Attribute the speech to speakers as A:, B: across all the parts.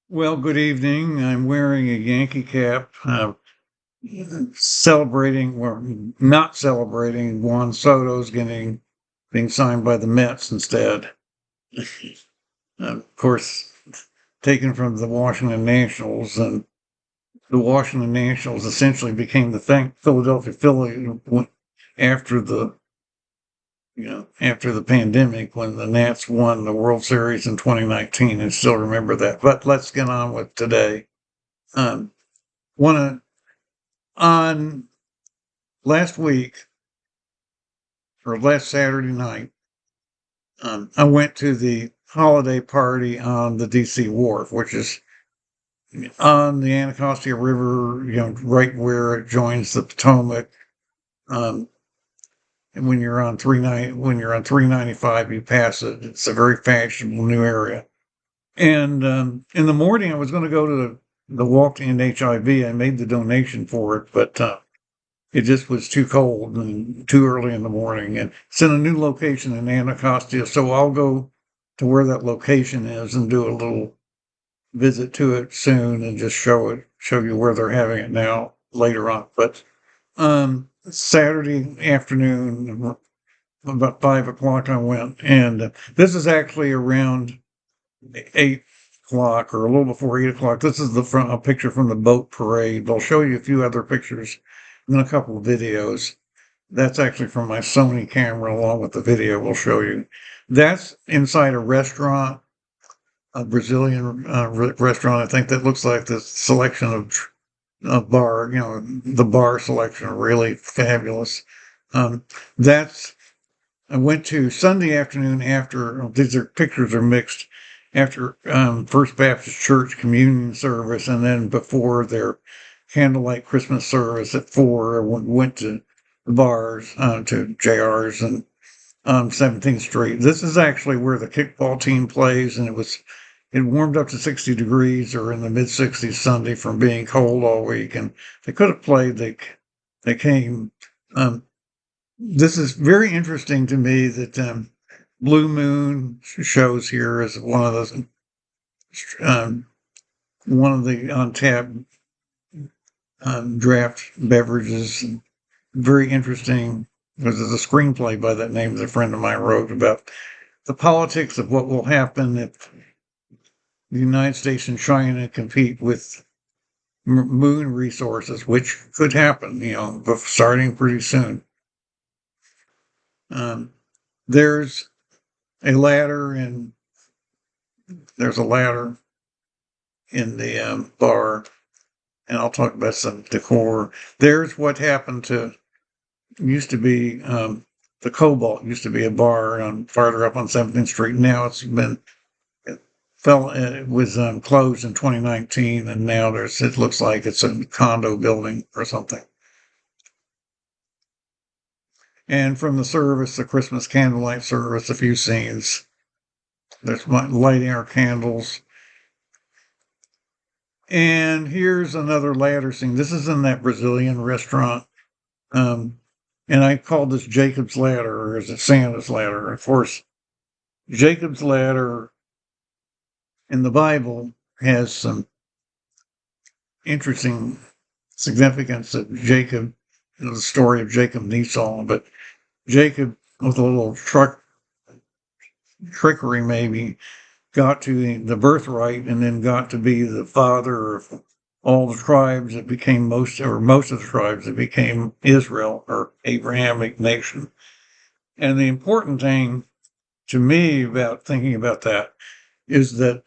A: Well, good evening. I'm wearing a Yankee cap, celebrating, or not celebrating, Juan Soto's being signed by the Mets instead. Of course, taken from the Washington Nationals, and the Washington Nationals essentially became the Philadelphia Phillies after after the pandemic when the Nats won the World Series in 2019, and still remember that. But let's get on with today. Um, Want to on last week or last Saturday night, I went to the holiday party on the DC Wharf, which is on the Anacostia River, right where it joins the Potomac. Um, and when you're on 395, you pass it. It's a very fashionable new area. And in the morning, I was going to go to the walk to end HIV. I made the donation for it, but it just was too cold and too early in the morning. And it's in a new location in Anacostia, so I'll go to where that location is and do a little visit to it soon and just show you where they're having it now later on. But Saturday afternoon, about 5 o'clock, I went, and this is actually around 8 o'clock or a little before 8 o'clock. This is a picture from the boat parade. I'll show you a few other pictures and a couple of videos. That's actually from my Sony camera, along with the video we'll show you. That's inside a restaurant, a Brazilian restaurant. I think that looks like the selection of bar, the bar selection, really fabulous. Um, that's I went to Sunday afternoon after, pictures are mixed, after First Baptist Church communion service, and then before their candlelight Christmas service at 4, I went to the bars, to JR's and 17th Street. This is actually where the kickball team plays, and it warmed up to 60 degrees or in the mid 60s Sunday from being cold all week, and they could have played. They came. Um, this is very interesting to me that Blue Moon shows here as um, one of the on tap draft beverages. Very interesting. There's a screenplay by that name that a friend of mine wrote about the politics of what will happen if the United States and China compete with moon resources, which could happen, starting pretty soon. Um, there's a ladder and there's a ladder in the bar, and I'll talk about some decor. There's what happened to used to be the Cobalt used to be a bar on farther up on 17th Street. Now it was closed in 2019, and now it looks like it's a condo building or something. And from the service, the Christmas candlelight service, a few scenes. There's lighting our candles. And here's another ladder scene. This is in that Brazilian restaurant. And I call this Jacob's Ladder, or is it Santa's Ladder? Of course, Jacob's Ladder in the Bible has some interesting significance of Jacob, the story of Jacob and Esau, but Jacob, with a little trickery maybe, got to the birthright and then got to be the father of all the tribes that became most of the tribes that became Israel, or Abrahamic nation. And the important thing to me about thinking about that is that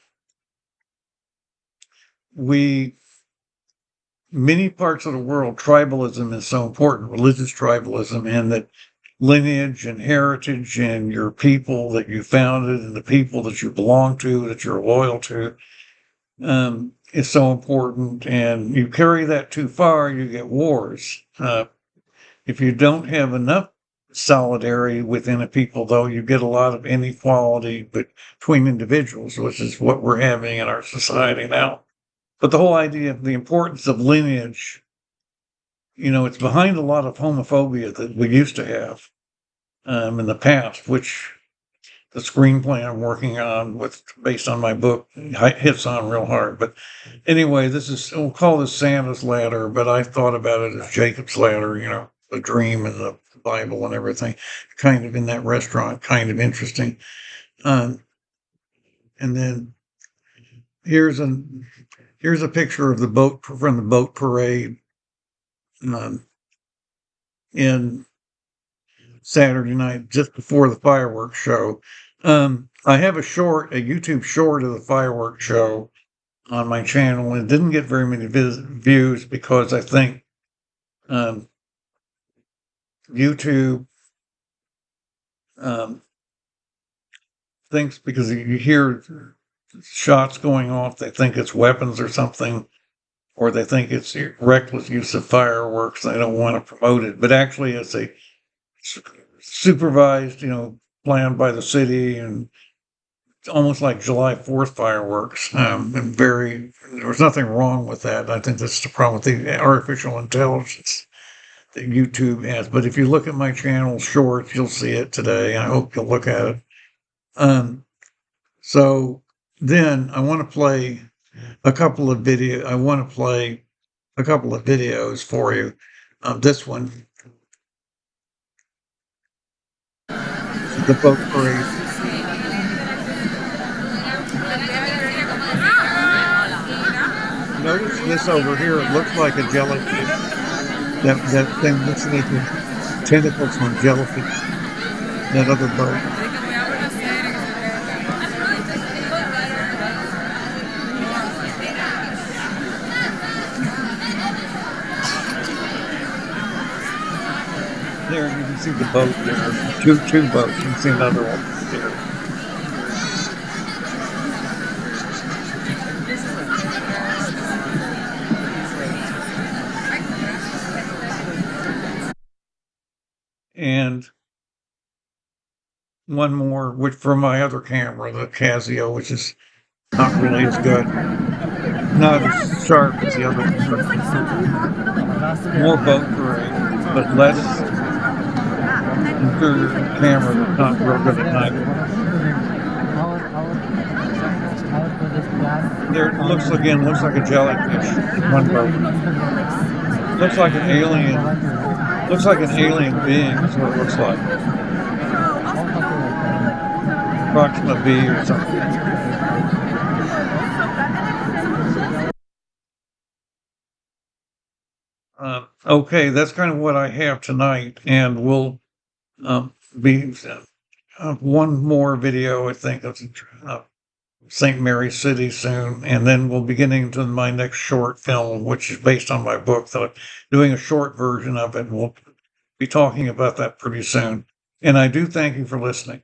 A: many parts of the world, tribalism is so important, religious tribalism, and that lineage and heritage and your people that you founded and the people that you belong to, that you're loyal to, is so important. And you carry that too far, you get wars. If you don't have enough solidarity within a people, though, you get a lot of inequality between individuals, which is what we're having in our society now. But the whole idea of the importance of lineage, it's behind a lot of homophobia that we used to have in the past, which the screenplay I'm working on based on my book hits on real hard. But anyway, we'll call this Santa's ladder, but I thought about it as Jacob's ladder, the dream and the Bible and everything, kind of in that restaurant, kind of interesting. Um, and then here's a picture of the boat from the boat parade um, in Saturday night, just before the fireworks show. I have a YouTube short of the fireworks show on my channel, and it didn't get very many views because I think YouTube thinks, because you hear shots going off, they think it's weapons or something, or they think it's reckless use of fireworks. They don't want to promote it, but actually it's a supervised, planned by the city, and it's almost like July 4th fireworks. And there's nothing wrong with that. I think that's the problem with the artificial intelligence that YouTube has. But if you look at my channel shorts, you'll see it today. I hope you'll look at it. So then I want to play a couple of videos for you. This one, the boat parade. Notice this over here. It looks like a jellyfish. That thing looks like the tentacles from jellyfish. That other boat. There, you can see the boat there. Two boats. You can see another one there. And one more, which from my other camera, the Casio, which is not really as good, not as sharp as the other one. More boat parade, but less inferior camera that's not real good at night. There it looks like a jellyfish. One boat. Looks like an alien. Looks like an alien being is what it looks like. Proxima B or something. Okay, that's kind of what I have tonight, and we'll be one more video, I think, of St. Mary's City soon, and then we'll be getting into my next short film, which is based on my book. So I'm doing a short version of it, and we'll be talking about that pretty soon. And I do thank you for listening.